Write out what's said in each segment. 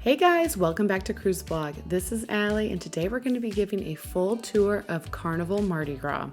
Hey guys, welcome back to Cruise Vlog. This is Allie, and today we're going to be giving a full tour of Carnival Mardi Gras.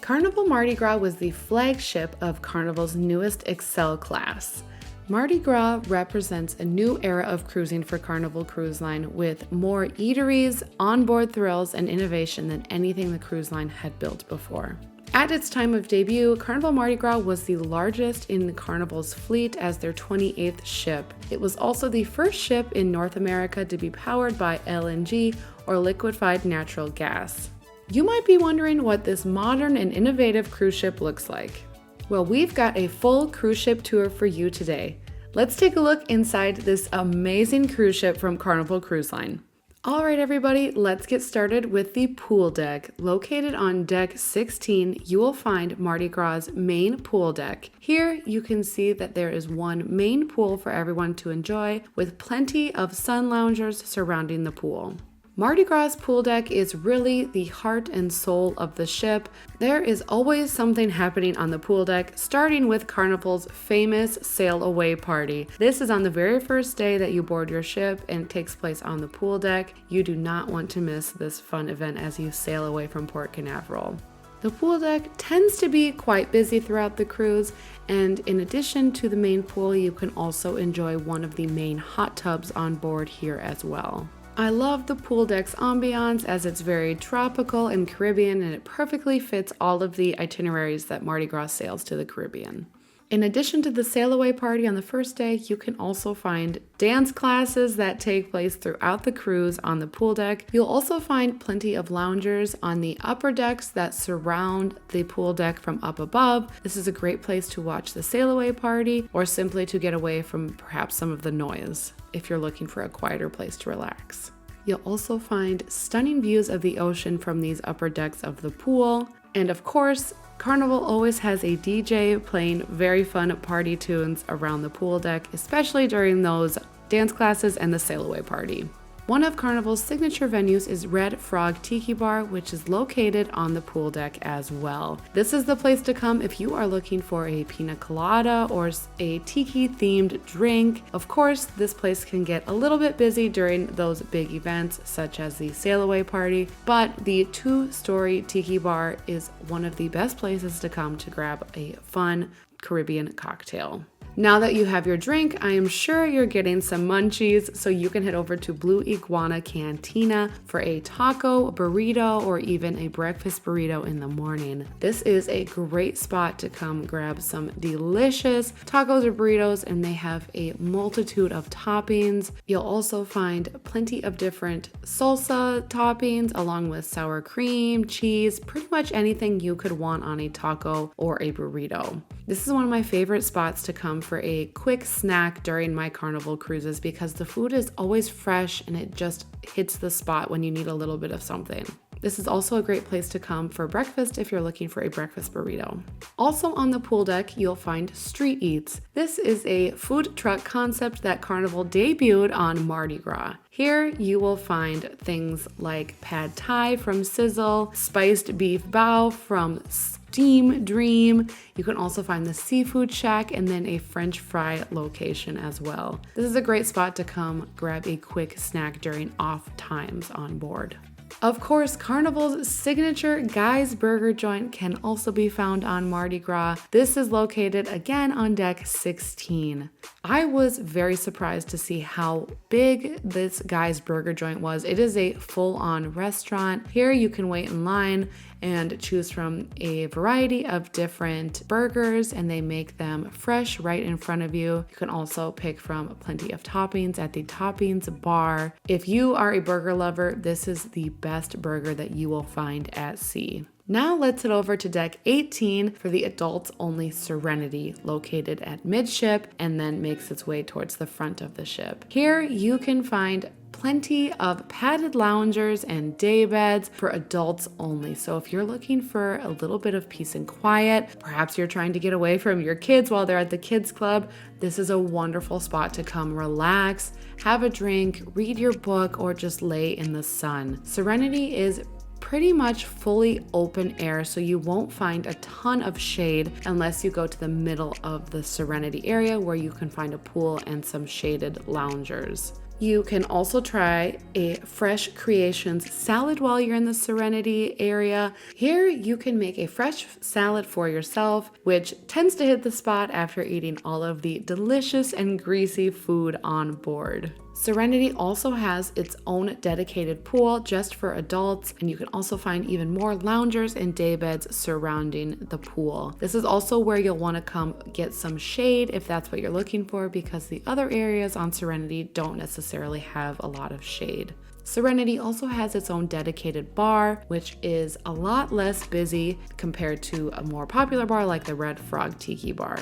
Carnival Mardi Gras was the flagship of Carnival's newest Excel class. Mardi Gras represents a new era of cruising for Carnival Cruise Line with more eateries, onboard thrills, and innovation than anything the cruise line had built before. At its time of debut, Carnival Mardi Gras was the largest in Carnival's fleet as their 28th ship. It was also the first ship in North America to be powered by LNG or liquefied natural gas. You might be wondering what this modern and innovative cruise ship looks like. Well, we've got a full cruise ship tour for you today. Let's take a look inside this amazing cruise ship from Carnival Cruise Line. All right, everybody, let's get started with the pool deck. Located on deck 16, you will find Mardi Gras' main pool deck. Here, you can see that there is one main pool for everyone to enjoy, with plenty of sun loungers surrounding the pool. Mardi Gras' pool deck is really the heart and soul of the ship. There is always something happening on the pool deck, starting with Carnival's famous sail away party. This is on the very first day that you board your ship and takes place on the pool deck. You do not want to miss this fun event as you sail away from Port Canaveral. The pool deck tends to be quite busy throughout the cruise, and in addition to the main pool, you can also enjoy one of the main hot tubs on board here as well. I love the pool deck's ambiance as it's very tropical and Caribbean, and it perfectly fits all of the itineraries that Mardi Gras sails to the Caribbean. In addition to the sail away party on the first day, you can also find dance classes that take place throughout the cruise on the pool deck. You'll also find plenty of loungers on the upper decks that surround the pool deck from up above. This is a great place to watch the sail away party or simply to get away from perhaps some of the noise if you're looking for a quieter place to relax. You'll also find stunning views of the ocean from these upper decks of the pool. And of course, Carnival always has a DJ playing very fun party tunes around the pool deck, especially during those dance classes and the sail away party. One of Carnival's signature venues is Red Frog Tiki Bar, which is located on the pool deck as well. This is the place to come if you are looking for a pina colada or a tiki-themed drink. Of course, this place can get a little bit busy during those big events, such as the sail away party, but the two-story tiki bar is one of the best places to come to grab a fun Caribbean cocktail. Now that you have your drink, I am sure you're getting some munchies, so you can head over to Blue Iguana Cantina for a taco, burrito, or even a breakfast burrito in the morning. This is a great spot to come grab some delicious tacos or burritos, and they have a multitude of toppings. You'll also find plenty of different salsa toppings along with sour cream, cheese, pretty much anything you could want on a taco or a burrito. This is one of my favorite spots to come for a quick snack during my Carnival cruises because the food is always fresh and it just hits the spot when you need a little bit of something. This is also a great place to come for breakfast if you're looking for a breakfast burrito. Also on the pool deck, you'll find Street Eats. This is a food truck concept that Carnival debuted on Mardi Gras. Here you will find things like pad thai from Sizzle, spiced beef bao from Steam Dream. You can also find the Seafood Shack and then a French fry location as well. This is a great spot to come grab a quick snack during off times on board. Of course, Carnival's signature Guy's Burger joint can also be found on Mardi Gras. This is located again on deck 16. I was very surprised to see how big this Guy's Burger joint was. It is a full-on restaurant. Here you can wait in line and choose from a variety of different burgers, and they make them fresh right in front of you. You can also pick from plenty of toppings at the toppings bar. If you are a burger lover, this is the best burger that you will find at sea. Now let's head over to deck 18 for the adults only Serenity, located at midship and then makes its way towards the front of the ship. Here you can find plenty of padded loungers and day beds for adults only. So if you're looking for a little bit of peace and quiet, perhaps you're trying to get away from your kids while they're at the kids club, this is a wonderful spot to come relax, have a drink, read your book, or just lay in the sun. Serenity is pretty much fully open air, so you won't find a ton of shade unless you go to the middle of the Serenity area where you can find a pool and some shaded loungers. You can also try a Fresh Creations salad while you're in the Serenity area. Here you can make a fresh salad for yourself, which tends to hit the spot after eating all of the delicious and greasy food on board. Serenity also has its own dedicated pool just for adults, and you can also find even more loungers and daybeds surrounding the pool. This is also where you'll want to come get some shade if that's what you're looking for, because the other areas on Serenity don't necessarily have a lot of shade. Serenity also has its own dedicated bar, which is a lot less busy compared to a more popular bar like the Red Frog Tiki Bar.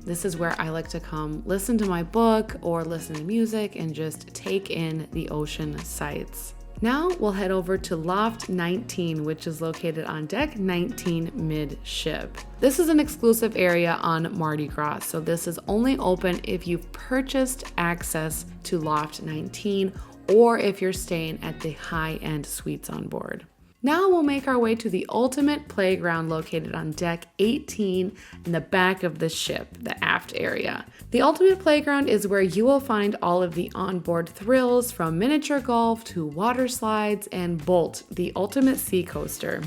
This is where I like to come listen to my book or listen to music and just take in the ocean sights. Now we'll head over to Loft 19, which is located on deck 19 midship. This is an exclusive area on Mardi Gras, so this is only open if you've purchased access to Loft 19 or if you're staying at the high-end suites on board. Now we'll make our way to the ultimate playground located on deck 18 in the back of the ship, the aft area. The ultimate playground is where you will find all of the onboard thrills, from miniature golf to water slides and Bolt, the ultimate sea coaster.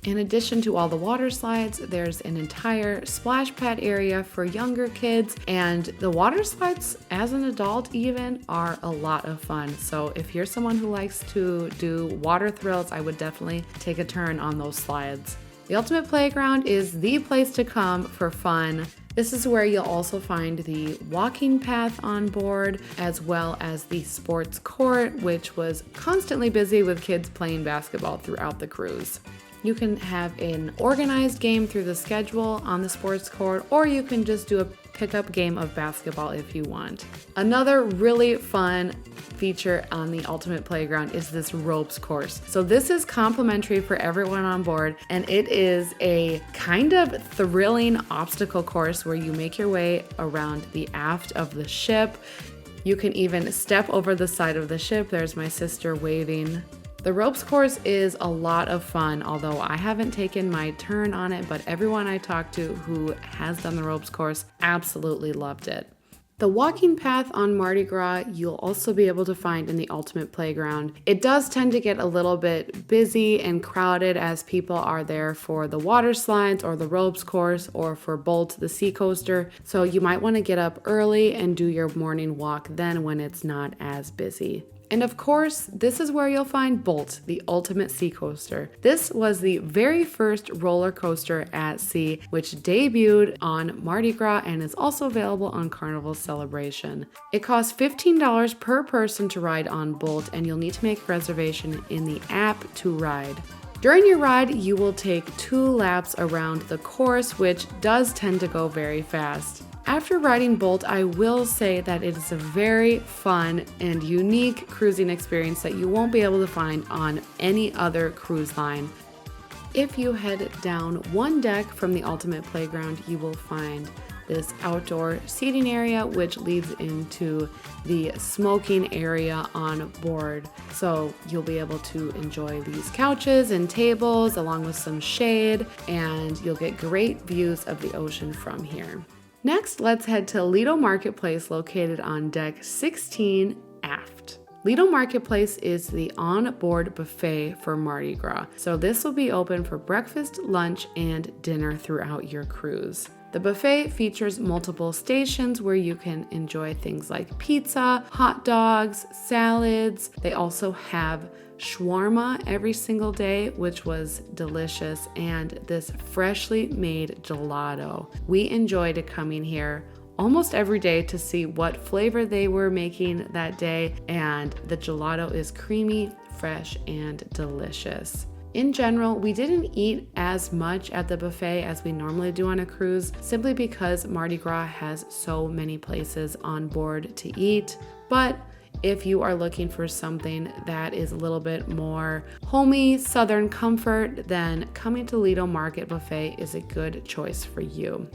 In addition to all the water slides, there's an entire splash pad area for younger kids, and the water slides as an adult even are a lot of fun. So if you're someone who likes to do water thrills, I would definitely take a turn on those slides. The Ultimate Playground is the place to come for fun. This is where you'll also find the walking path on board, as well as the sports court, which was constantly busy with kids playing basketball throughout the cruise. You can have an organized game through the schedule on the sports court, or you can just do a pickup game of basketball if you want. Another really fun feature on the Ultimate Playground is this ropes course. So this is complimentary for everyone on board, and it is a kind of thrilling obstacle course where you make your way around the aft of the ship. You can even step over the side of the ship. There's my sister waving. The ropes course is a lot of fun, although I haven't taken my turn on it, but everyone I talked to who has done the ropes course absolutely loved it. The walking path on Mardi Gras you'll also be able to find in the Ultimate Playground. It does tend to get a little bit busy and crowded as people are there for the water slides or the ropes course or for Bolt, the sea coaster, so you might want to get up early and do your morning walk then when it's not as busy. And of course, this is where you'll find Bolt, the ultimate sea coaster. This was the very first roller coaster at sea, which debuted on Mardi Gras and is also available on Carnival Celebration. It costs $15 per person to ride on Bolt, and you'll need to make a reservation in the app to ride. During your ride, you will take 2 laps around the course, which does tend to go very fast. After riding Bolt, I will say that it is a very fun and unique cruising experience that you won't be able to find on any other cruise line. If you head down one deck from the Ultimate Playground, you will find this outdoor seating area, which leads into the smoking area on board. So you'll be able to enjoy these couches and tables along with some shade, and you'll get great views of the ocean from here. Next, let's head to Lido Marketplace, located on deck 16 aft. Lido Marketplace is the on-board buffet for Mardi Gras, so this will be open for breakfast, lunch, and dinner throughout your cruise. The buffet features multiple stations where you can enjoy things like pizza, hot dogs, salads. They also have shawarma every single day, which was delicious, and this freshly made gelato. We enjoyed coming here almost every day to see what flavor they were making that day, and the gelato is creamy, fresh, and delicious. In general, we didn't eat as much at the buffet as we normally do on a cruise, simply because Mardi Gras has so many places on board to eat, but if you are looking for something that is a little bit more homey, southern comfort, then coming to Lido Market Buffet is a good choice for you.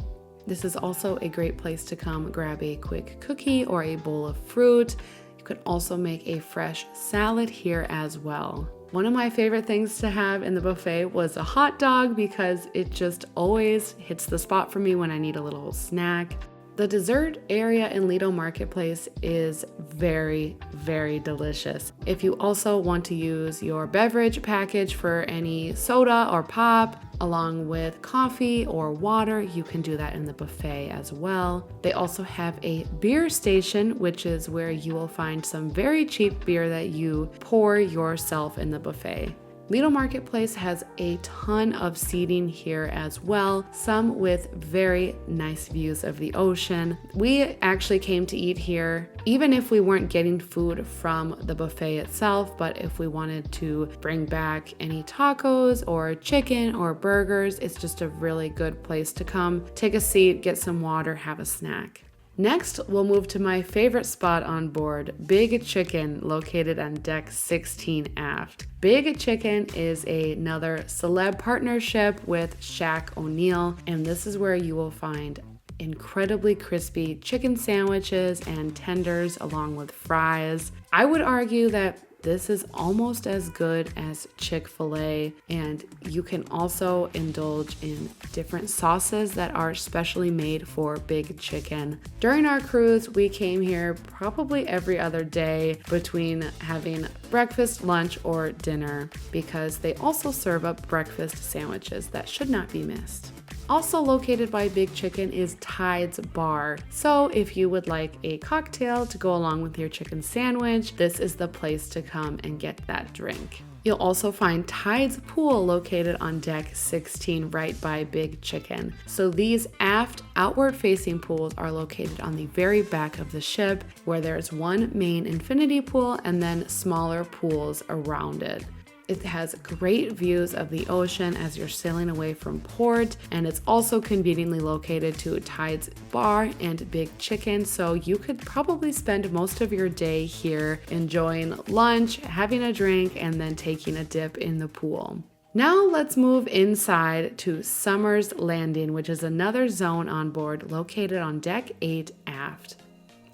This is also a great place to come grab a quick cookie or a bowl of fruit. You could also make a fresh salad here as well. One of my favorite things to have in the buffet was a hot dog because it just always hits the spot for me when I need a little snack. The dessert area in Lido Marketplace is very, very delicious. If you also want to use your beverage package for any soda or pop, along with coffee or water, you can do that in the buffet as well. They also have a beer station, which is where you will find some very cheap beer that you pour yourself in the buffet. Lido Marketplace has a ton of seating here as well, some with very nice views of the ocean. We actually came to eat here, even if we weren't getting food from the buffet itself, but if we wanted to bring back any tacos or chicken or burgers, it's just a really good place to come, take a seat, get some water, have a snack. Next, we'll move to my favorite spot on board, Big Chicken, located on deck 16 aft. Big Chicken is another celeb partnership with Shaq O'Neal, and this is where you will find incredibly crispy chicken sandwiches and tenders along with fries. I would argue that this is almost as good as Chick-fil-A, and you can also indulge in different sauces that are specially made for Big Chicken. During our cruise, we came here probably every other day between having breakfast, lunch, or dinner because they also serve up breakfast sandwiches that should not be missed. Also located by Big Chicken is Tide's Bar. So if you would like a cocktail to go along with your chicken sandwich, this is the place to come and get that drink. You'll also find Tide's Pool located on deck 16 right by Big Chicken. So these aft outward facing pools are located on the very back of the ship where there's one main infinity pool and then smaller pools around it. It has great views of the ocean as you're sailing away from port, and it's also conveniently located to Tide's Bar and Big Chicken, so you could probably spend most of your day here enjoying lunch, having a drink, and then taking a dip in the pool. Now let's move inside to Summer's Landing, which is another zone on board located on deck 8 aft.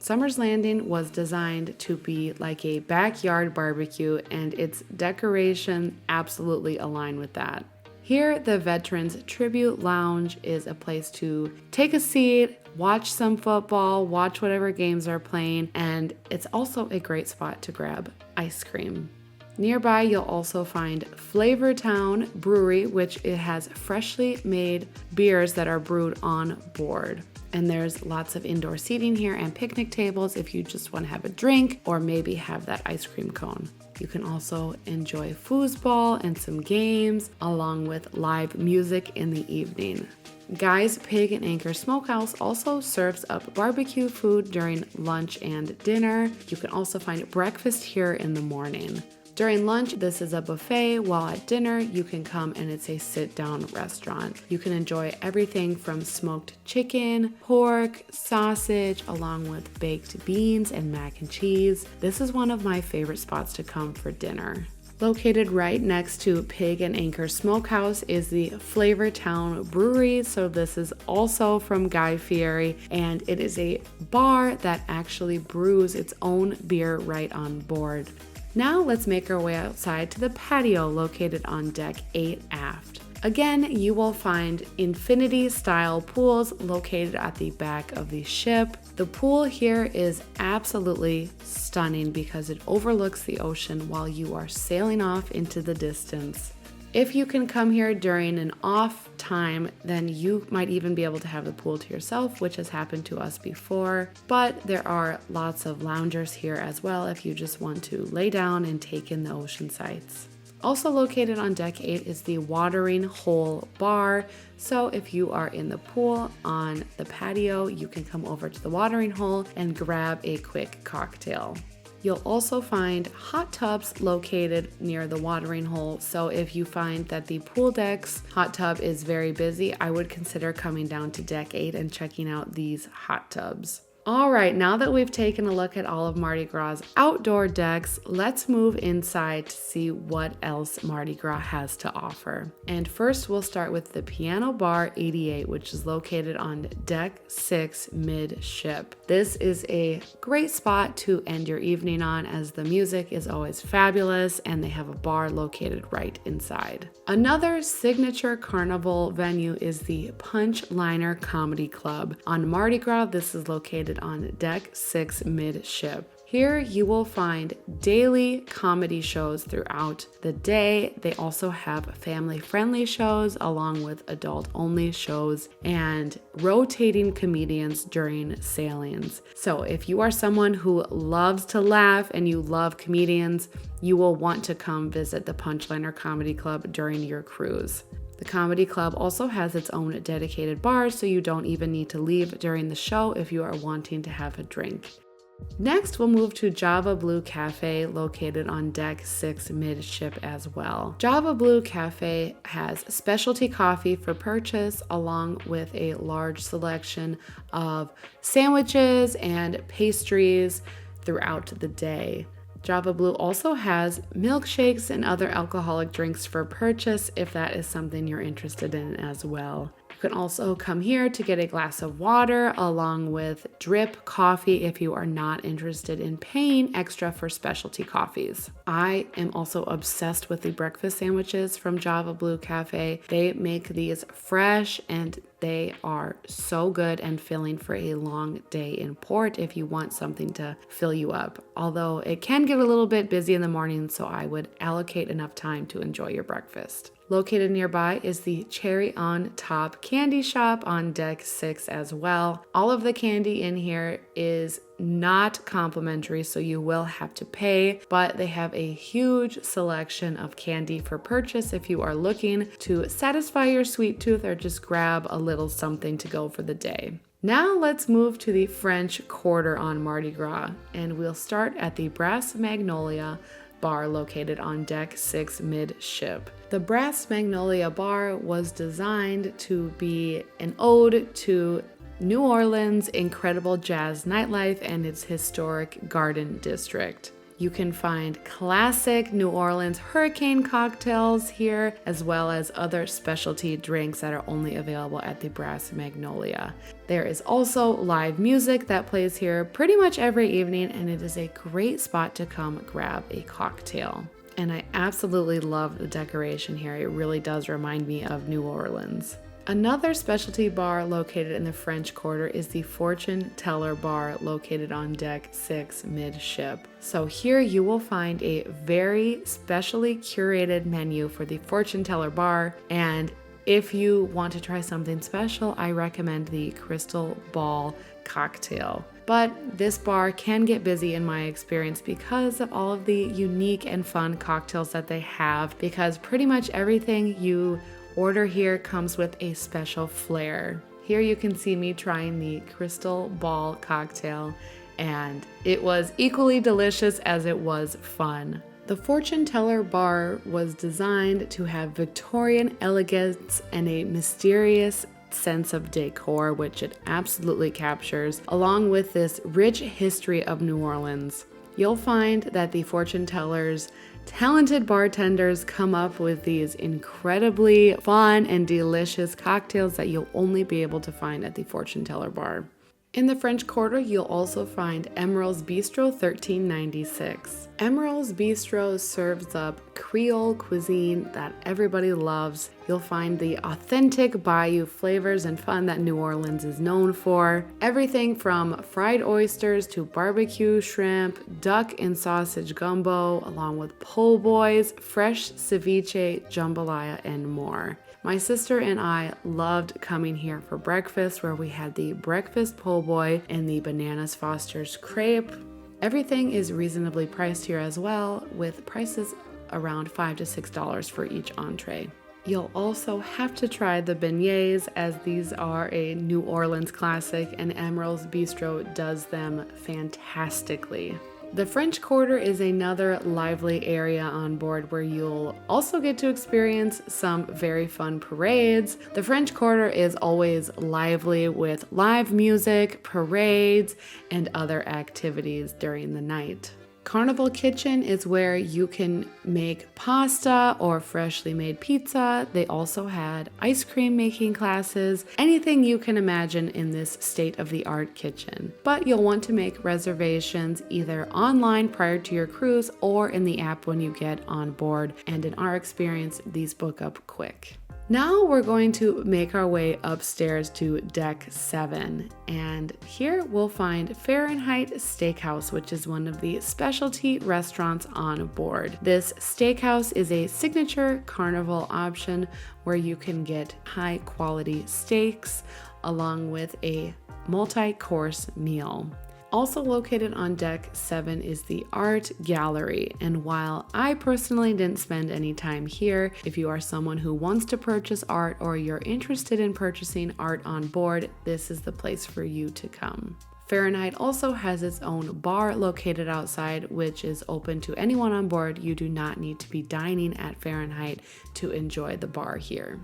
Summer's Landing was designed to be like a backyard barbecue, and its decoration absolutely align with that. Here, the Veterans Tribute Lounge is a place to take a seat, watch some football, watch whatever games are playing, and it's also a great spot to grab ice cream. Nearby, you'll also find Flavortown Brewery, which it has freshly made beers that are brewed on board. And there's lots of indoor seating here and picnic tables if you just want to have a drink or maybe have that ice cream cone. You can also enjoy foosball and some games along with live music in the evening. Guy's Pig and Anchor Smokehouse also serves up barbecue food during lunch and dinner. You can also find breakfast here in the morning. During lunch, this is a buffet, while at dinner, you can come and it's a sit-down restaurant. You can enjoy everything from smoked chicken, pork, sausage, along with baked beans and mac and cheese. This is one of my favorite spots to come for dinner. Located right next to Pig and Anchor Smokehouse is the Flavortown Brewery. So this is also from Guy Fieri, and it is a bar that actually brews its own beer right on board. Now let's make our way outside to the patio located on deck 8 aft. Again, you will find infinity-style pools located at the back of the ship. The pool here is absolutely stunning because it overlooks the ocean while you are sailing off into the distance. If you can come here during an off time, then you might even be able to have the pool to yourself, which has happened to us before. But there are lots of loungers here as well if you just want to lay down and take in the ocean sights. Also located on deck 8 is the Watering Hole Bar. So if you are in the pool on the patio, you can come over to the watering hole and grab a quick cocktail. You'll also find hot tubs located near the watering hole. So if you find that the pool deck's hot tub is very busy, I would consider coming down to deck 8 and checking out these hot tubs. All right, now that we've taken a look at all of Mardi Gras' outdoor decks, let's move inside to see what else Mardi Gras has to offer. And first, we'll start with the Piano Bar 88, which is located on Deck 6 midship. This is a great spot to end your evening on, as the music is always fabulous and they have a bar located right inside. Another signature carnival venue is the Punchliner Comedy Club. On Mardi Gras, this is located on Deck 6 midship. Here you will find daily comedy shows throughout the day. They also have family-friendly shows along with adult-only shows and rotating comedians during sailings. So if you are someone who loves to laugh and you love comedians, you will want to come visit the Punchliner Comedy Club during your cruise. The comedy club also has its own dedicated bar, so you don't even need to leave during the show if you are wanting to have a drink. Next, we'll move to JavaBlue Cafe, located on Deck 6 midship as well. JavaBlue Cafe has specialty coffee for purchase, along with a large selection of sandwiches and pastries throughout the day. JavaBlue also has milkshakes and other alcoholic drinks for purchase if that is something you're interested in as well. You can also come here to get a glass of water along with drip coffee if you are not interested in paying extra for specialty coffees. I am also obsessed with the breakfast sandwiches from JavaBlue Cafe. They make these fresh and they are so good and filling for a long day in port if you want something to fill you up. Although it can get a little bit busy in the morning, so I would allocate enough time to enjoy your breakfast. Located nearby is the Cherry on Top candy shop on Deck 6 as well. All of the candy in here is not complimentary, so you will have to pay, but they have a huge selection of candy for purchase if you are looking to satisfy your sweet tooth or just grab a little something to go for the day. Now let's move to the French Quarter on Mardi Gras, and we'll start at the Brass Magnolia Bar located on Deck 6 midship. The Brass Magnolia Bar was designed to be an ode to New Orleans' incredible jazz nightlife and its historic Garden District. You can find classic New Orleans hurricane cocktails here, as well as other specialty drinks that are only available at the Brass Magnolia. There is also live music that plays here pretty much every evening, and it is a great spot to come grab a cocktail. And I absolutely love the decoration here. It really does remind me of New Orleans. Another specialty bar located in the French Quarter is the Fortune Teller Bar located on Deck 6 midship. So here you will find a very specially curated menu for the Fortune Teller Bar, and if you want to try something special, I recommend the Crystal Ball cocktail. But this bar can get busy in my experience because of all of the unique and fun cocktails that they have, because pretty much everything you order here comes with a special flair. Here you can see me trying the Crystal Ball cocktail, and it was equally delicious as it was fun. The Fortune Teller Bar was designed to have Victorian elegance and a mysterious sense of decor, which it absolutely captures, along with this rich history of New Orleans. You'll find that the fortune tellers' talented bartenders come up with these incredibly fun and delicious cocktails that you'll only be able to find at the Fortune Teller Bar. In the French Quarter, you'll also find Emeril's Bistro 1396. Emeril's Bistro serves up Creole cuisine that everybody loves. You'll find the authentic bayou flavors and fun that New Orleans is known for. Everything from fried oysters to barbecue shrimp, duck and sausage gumbo, along with po' boys, fresh ceviche, jambalaya, and more. My sister and I loved coming here for breakfast, where we had the breakfast po' boy and the Bananas Foster's crepe. Everything is reasonably priced here as well, with prices around $5 to $6 for each entree. You'll also have to try the beignets, as these are a New Orleans classic, and Emeril's Bistro does them fantastically. The French Quarter is another lively area on board where you'll also get to experience some very fun parades. The French Quarter is always lively with live music, parades, and other activities during the night. Carnival Kitchen is where you can make pasta or freshly made pizza. They also had ice cream making classes, anything you can imagine in this state-of-the-art kitchen. But you'll want to make reservations either online prior to your cruise or in the app when you get on board. And in our experience, these book up quick. Now we're going to make our way upstairs to Deck 7, and here we'll find Fahrenheit Steakhouse, which is one of the specialty restaurants on board. This steakhouse is a signature Carnival option where you can get high quality steaks along with a multi-course meal. Also located on Deck 7 is the Art Gallery, and while I personally didn't spend any time here, if you are someone who wants to purchase art or you're interested in purchasing art on board, this is the place for you to come. Fahrenheit also has its own bar located outside, which is open to anyone on board. You do not need to be dining at Fahrenheit to enjoy the bar here.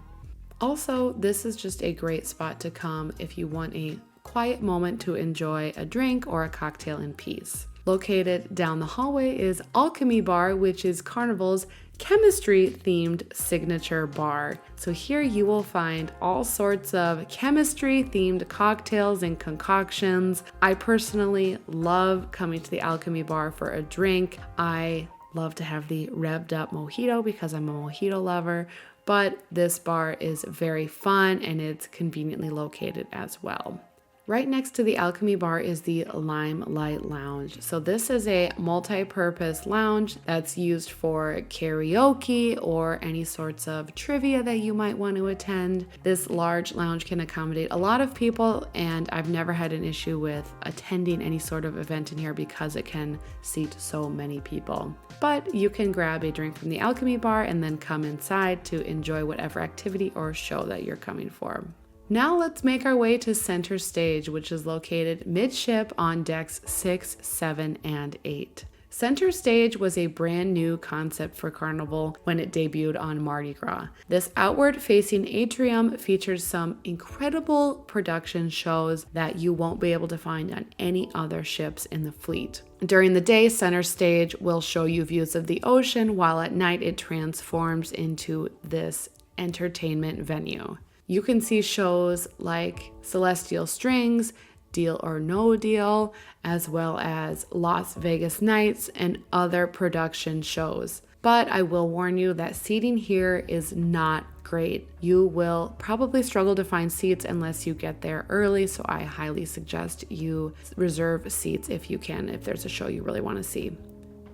Also, this is just a great spot to come if you want a quiet moment to enjoy a drink or a cocktail in peace. Located down the hallway is Alchemy Bar, which is Carnival's chemistry-themed signature bar. So here you will find all sorts of chemistry-themed cocktails and concoctions. I personally love coming to the Alchemy Bar for a drink. I love to have the revved up mojito because I'm a mojito lover, but this bar is very fun and it's conveniently located as well. Right next to the Alchemy Bar is the Limelight Lounge. So this is a multi-purpose lounge that's used for karaoke or any sorts of trivia that you might want to attend. This large lounge can accommodate a lot of people, and I've never had an issue with attending any sort of event in here because it can seat so many people. But you can grab a drink from the Alchemy Bar and then come inside to enjoy whatever activity or show that you're coming for. Now let's make our way to Center Stage, which is located midship on decks 6, 7, and 8. Center Stage was a brand new concept for Carnival when it debuted on Mardi Gras. This outward-facing atrium features some incredible production shows that you won't be able to find on any other ships in the fleet. During the day, Center Stage will show you views of the ocean, while at night it transforms into this entertainment venue. You can see shows like Celestial Strings, Deal or No Deal, as well as Las Vegas Nights and other production shows. But I will warn you that seating here is not great. You will probably struggle to find seats unless you get there early, so I highly suggest you reserve seats if you can, if there's a show you really want to see.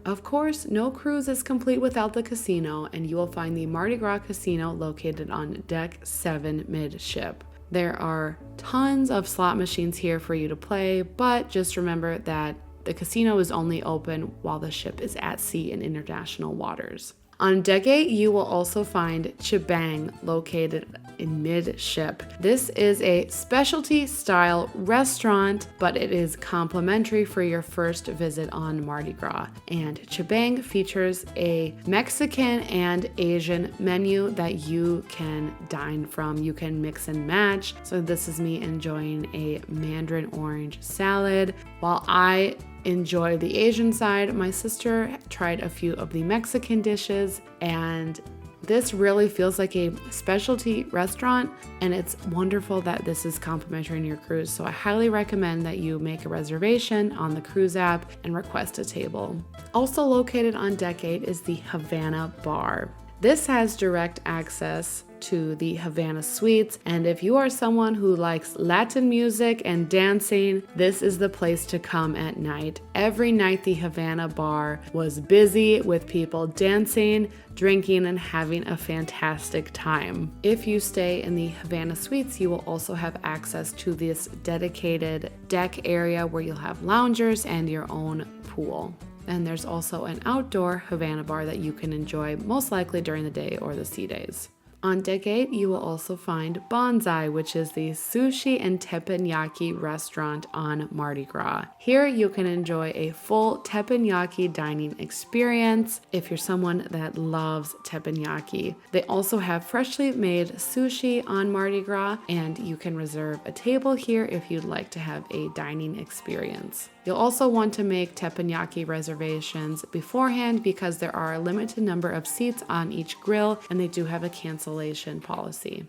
Of course, no cruise is complete without the casino, and you will find the Mardi Gras Casino located on Deck 7 midship. There are tons of slot machines here for you to play, but just remember that the casino is only open while the ship is at sea in international waters. On Deck 8, you will also find Chibang located in midship. This is a specialty style restaurant, but it is complimentary for your first visit on Mardi Gras. And Chibang features a Mexican and Asian menu that you can dine from. You can mix and match. So this is me enjoying a mandarin orange salad. While I enjoy the Asian side, my sister tried a few of the Mexican dishes, and this really feels like a specialty restaurant, and it's wonderful that this is complimentary in your cruise. So I highly recommend that you make a reservation on the cruise app and request a table. Also located on Deck 8 is the Havana Bar. This has direct access to the Havana Suites, and if you are someone who likes Latin music and dancing, this is the place to come at night. Every night the Havana Bar was busy with people dancing, drinking, and having a fantastic time. If you stay in the Havana Suites, you will also have access to this dedicated deck area where you'll have loungers and your own pool. And there's also an outdoor Havana Bar that you can enjoy most likely during the day or the sea days. On deck 8, you will also find Bonsal, which is the sushi and teppanyaki restaurant on Mardi Gras. Here you can enjoy a full teppanyaki dining experience if you're someone that loves teppanyaki. They also have freshly made sushi on Mardi Gras, and you can reserve a table here if you'd like to have a dining experience. You'll also want to make teppanyaki reservations beforehand because there are a limited number of seats on each grill and they do have a cancellation policy.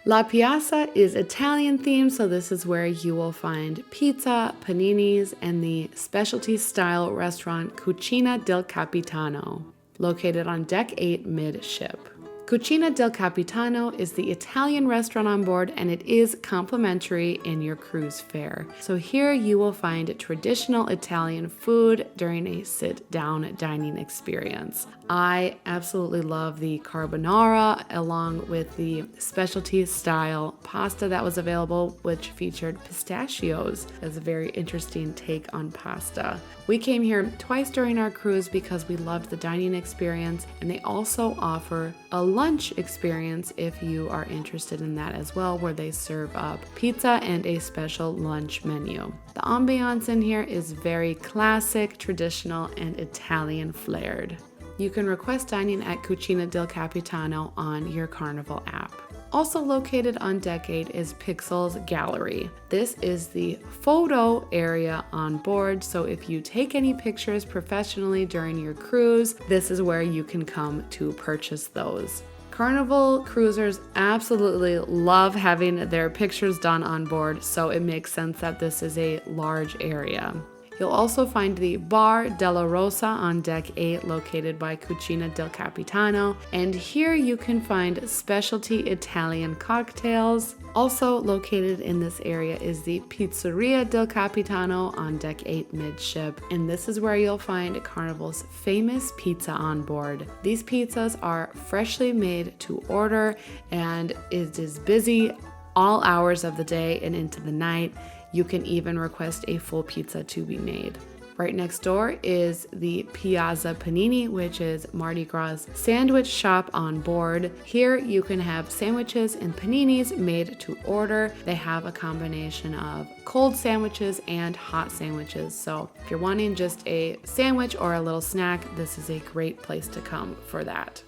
La Piazza is Italian themed, so this is where you will find pizza, paninis, and the specialty style restaurant Cucina del Capitano, located on deck 8 midship. Cucina del Capitano is the Italian restaurant on board, and it is complimentary in your cruise fare. So here you will find traditional Italian food during a sit-down dining experience. I absolutely love the carbonara along with the specialty style pasta that was available, which featured pistachios as a very interesting take on pasta. We came here twice during our cruise because we loved the dining experience, and they also offer a lunch experience if you are interested in that as well, where they serve up pizza and a special lunch menu. The ambiance in here is very classic, traditional, and Italian flared. You can request dining at Cucina del Capitano on your Carnival app. Also located on deck 8 is Pixel's Gallery. This is the photo area on board, so if you take any pictures professionally during your cruise, this is where you can come to purchase those. Carnival cruisers absolutely love having their pictures done on board, so it makes sense that this is a large area. You'll also find the Bar Della Rosa on deck 8, located by Cucina del Capitano, and here you can find specialty Italian cocktails. Also located in this area is the Pizzeria Del Capitano on deck 8 midship, and this is where you'll find Carnival's famous pizza on board. These pizzas are freshly made to order, and it is busy all hours of the day and into the night. You can even request a full pizza to be made. Right next door is the Piazza Panini, which is Mardi Gras' sandwich shop on board. Here you can have sandwiches and paninis made to order. They have a combination of cold sandwiches and hot sandwiches. So if you're wanting just a sandwich or a little snack, this is a great place to come for that.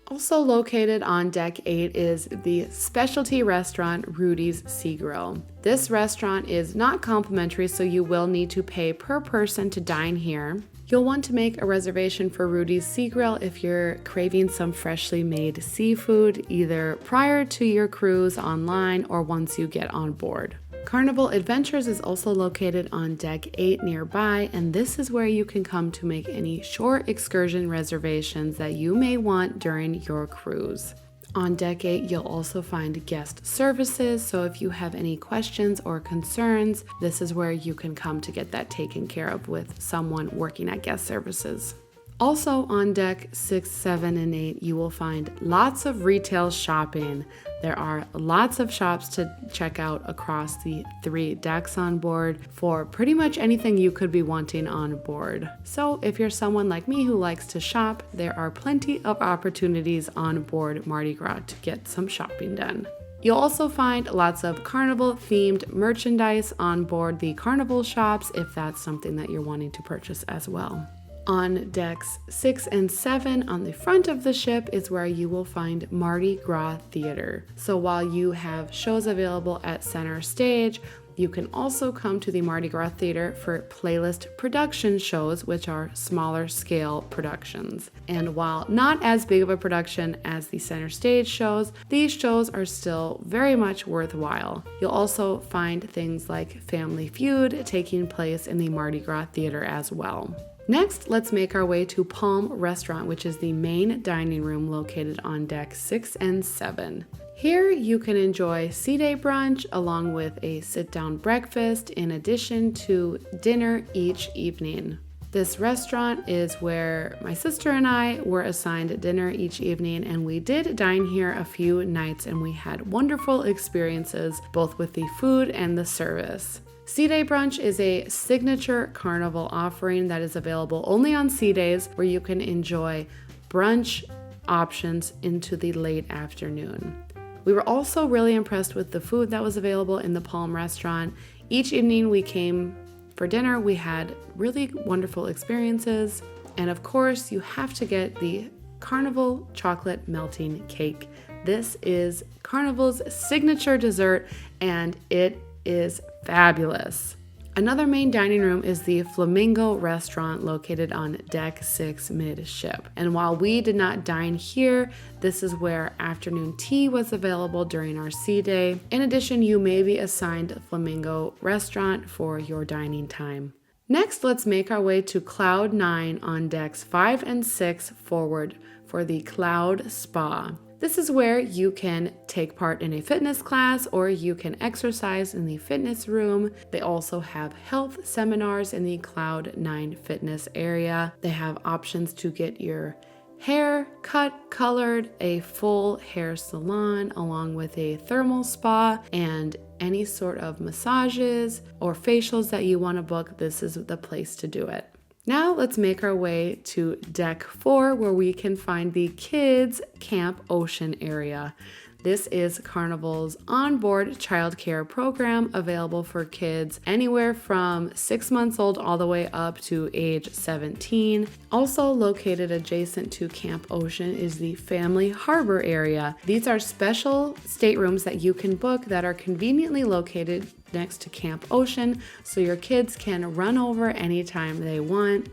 Also located on deck 8 is the specialty restaurant Rudi's Seagrill. This restaurant is not complimentary, so you will need to pay per person to dine here. You'll want to make a reservation for Rudi's Seagrill if you're craving some freshly made seafood, either prior to your cruise online or once you get on board. Carnival Adventures is also located on deck 8 nearby, and this is where you can come to make any short excursion reservations that you may want during your cruise. On deck 8, you'll also find guest services, so if you have any questions or concerns, this is where you can come to get that taken care of with someone working at guest services. Also on deck 6, 7, and 8, you will find lots of retail shopping. There are lots of shops to check out across the 3 decks on board for pretty much anything you could be wanting on board. So if you're someone like me who likes to shop, there are plenty of opportunities on board Mardi Gras to get some shopping done. You'll also find lots of carnival-themed merchandise on board the carnival shops if that's something that you're wanting to purchase as well. On decks 6 and 7 on the front of the ship is where you will find Mardi Gras Theater. So while you have shows available at center stage, you can also come to the Mardi Gras Theater for playlist production shows, which are smaller scale productions. And while not as big of a production as the center stage shows, these shows are still very much worthwhile. You'll also find things like Family Feud taking place in the Mardi Gras Theater as well. Next, let's make our way to Palm Restaurant, which is the main dining room located on deck 6 and 7. Here you can enjoy sea-day brunch along with a sit-down breakfast in addition to dinner each evening. This restaurant is where my sister and I were assigned dinner each evening, and we did dine here a few nights, and we had wonderful experiences both with the food and the service. Sea Day Brunch is a signature carnival offering that is available only on sea days, where you can enjoy brunch options into the late afternoon. We were also really impressed with the food that was available in the Palm restaurant. Each evening we came for dinner, we had really wonderful experiences. And of course, you have to get the Carnival chocolate melting cake. This is Carnival's signature dessert, and it is fabulous. Another main dining room is the Flamingo Restaurant located on Deck 6 midship. And while we did not dine here, this is where afternoon tea was available during our sea day. In addition, you may be assigned Flamingo Restaurant for your dining time. Next, let's make our way to Cloud 9 on decks 5 and 6 forward for the Cloud Spa. This is where you can take part in a fitness class or you can exercise in the fitness room. They also have health seminars in the Cloud 9 fitness area. They have options to get your hair cut, colored, a full hair salon, along with a thermal spa and any sort of massages or facials that you want to book. This is the place to do it. Now let's make our way to Deck 4 where we can find the Kids Camp Ocean area. This is Carnival's onboard childcare program available for kids anywhere from 6 months old all the way up to age 17. Also located adjacent to Camp Ocean is the Family Harbor area. These are special staterooms that you can book that are conveniently located next to Camp Ocean, so your kids can run over anytime they want.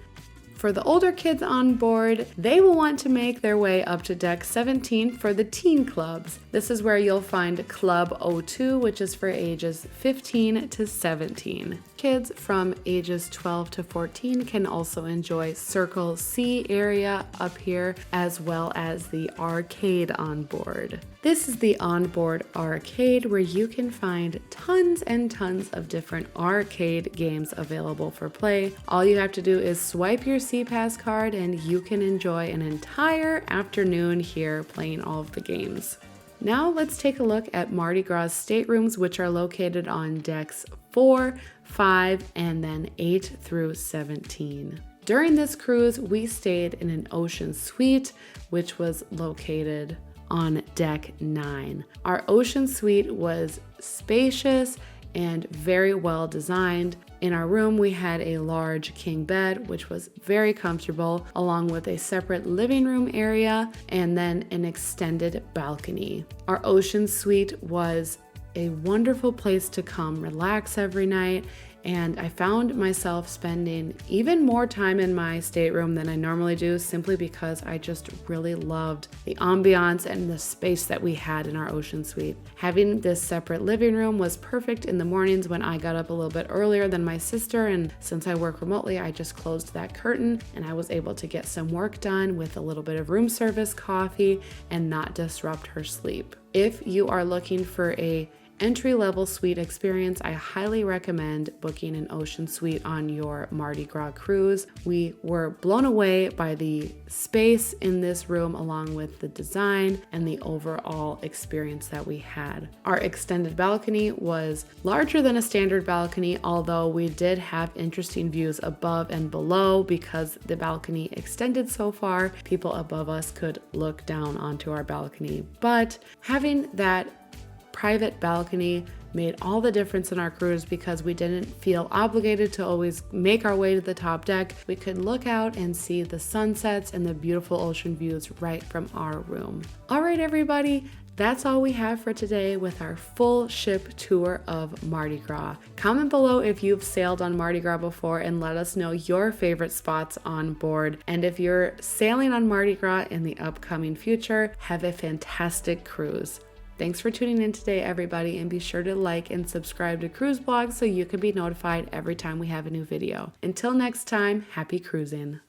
For the older kids on board, they will want to make their way up to Deck 17 for the teen clubs. This is where you'll find Club 02, which is for ages 15 to 17. Kids from ages 12 to 14 can also enjoy Circle C area up here, as well as the arcade on board. This is the onboard arcade where you can find tons and tons of different arcade games available for play. All you have to do is swipe your SeaPass card and you can enjoy an entire afternoon here playing all of the games. Now let's take a look at Mardi Gras staterooms, which are located on decks 4, 5, and then 8 through 17. During this cruise, we stayed in an ocean suite, which was located on deck 9. Our ocean suite was spacious and very well designed. In our room, we had a large king bed, which was very comfortable, along with a separate living room area and then an extended balcony. Our ocean suite was a wonderful place to come relax every night, and I found myself spending even more time in my stateroom than I normally do, simply because I just really loved the ambiance and the space that we had in our ocean suite. Having this separate living room was perfect in the mornings when I got up a little bit earlier than my sister, and since I work remotely, I just closed that curtain and I was able to get some work done with a little bit of room service coffee and not disrupt her sleep. If you are looking for a entry-level suite experience, I highly recommend booking an ocean suite on your Mardi Gras cruise. We were blown away by the space in this room, along with the design and the overall experience that we had. Our extended balcony was larger than a standard balcony, although we did have interesting views above and below. Because the balcony extended so far, people above us could look down onto our balcony. But having that private balcony made all the difference in our cruise, because we didn't feel obligated to always make our way to the top deck. We could look out and see the sunsets and the beautiful ocean views right from our room. All right, everybody, that's all we have for today with our full ship tour of Mardi Gras. Comment below if you've sailed on Mardi Gras before and let us know your favorite spots on board. And if you're sailing on Mardi Gras in the upcoming future, have a fantastic cruise. Thanks for tuning in today, everybody, and be sure to like and subscribe to Cruise Blog so you can be notified every time we have a new video. Until next time, happy cruising.